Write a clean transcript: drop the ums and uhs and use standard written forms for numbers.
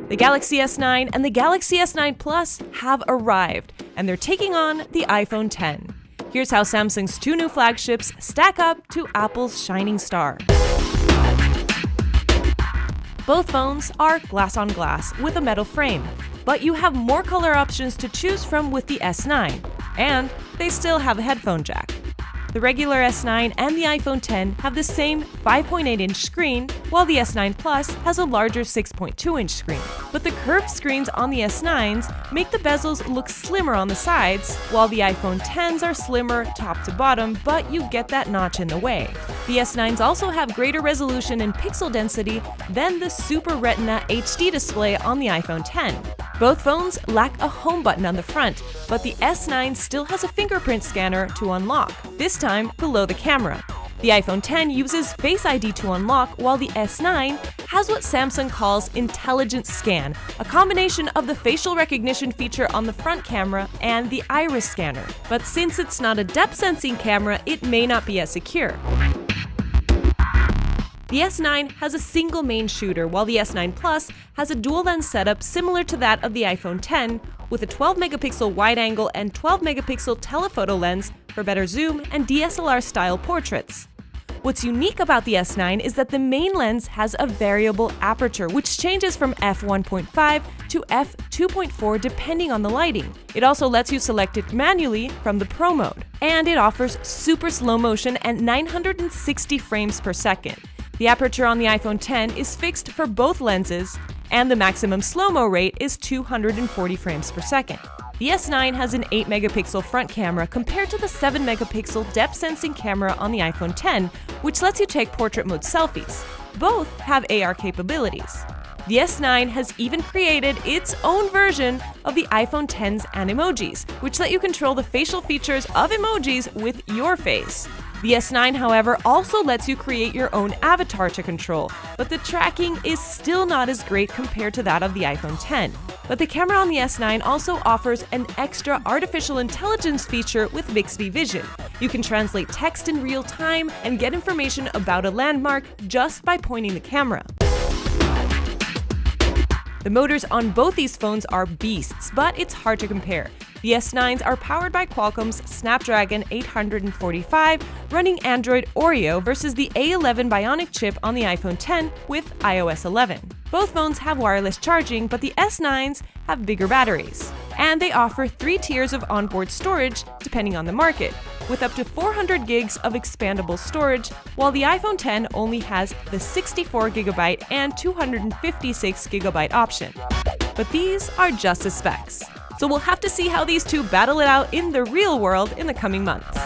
The Galaxy S9 and the Galaxy S9 Plus have arrived, and they're taking on the iPhone X. Here's how Samsung's two new flagships stack up to Apple's shining star. Both phones are glass-on-glass with a metal frame, but you have more color options to choose from with the S9, and they still have a headphone jack. The regular S9 and the iPhone X have the same 5.8-inch screen, while the S9 Plus has a larger 6.2-inch screen. But the curved screens on the S9s make the bezels look slimmer on the sides, while the iPhone Xs are slimmer top to bottom, but you get that notch in the way. The S9s also have greater resolution and pixel density than the Super Retina HD display on the iPhone X. Both phones lack a home button on the front, but the S9 still has a fingerprint scanner to unlock, this time below the camera. The iPhone X uses Face ID to unlock, while the S9 has what Samsung calls Intelligent Scan, a combination of the facial recognition feature on the front camera and the iris scanner. But since it's not a depth sensing camera, it may not be as secure. The S9 has a single main shooter, while the S9 Plus has a dual lens setup similar to that of the iPhone X, with a 12-megapixel wide-angle and 12-megapixel telephoto lens for better zoom and DSLR-style portraits. What's unique about the S9 is that the main lens has a variable aperture, which changes from f1.5 to f2.4 depending on the lighting. It also lets you select it manually from the Pro mode. And it offers super slow motion and 960 frames per second. The aperture on the iPhone X is fixed for both lenses, and the maximum slow-mo rate is 240 frames per second. The S9 has an 8-megapixel front camera compared to the 7-megapixel depth-sensing camera on the iPhone X, which lets you take portrait mode selfies. Both have AR capabilities. The S9 has even created its own version of the iPhone X's animojis, which let you control the facial features of emojis with your face. The S9, however, also lets you create your own avatar to control, but the tracking is still not as great compared to that of the iPhone X. But the camera on the S9 also offers an extra artificial intelligence feature with Bixby Vision. You can translate text in real time and get information about a landmark just by pointing the camera. The motors on both these phones are beasts, but it's hard to compare. The S9s are powered by Qualcomm's Snapdragon 845 running Android Oreo versus the A11 Bionic chip on the iPhone X with iOS 11. Both phones have wireless charging, but the S9s have bigger batteries. And they offer 3 tiers of onboard storage depending on the market, with up to 400 gigs of expandable storage, while the iPhone X only has the 64GB and 256GB option. But these are just the specs. So we'll have to see how these two battle it out in the real world in the coming months.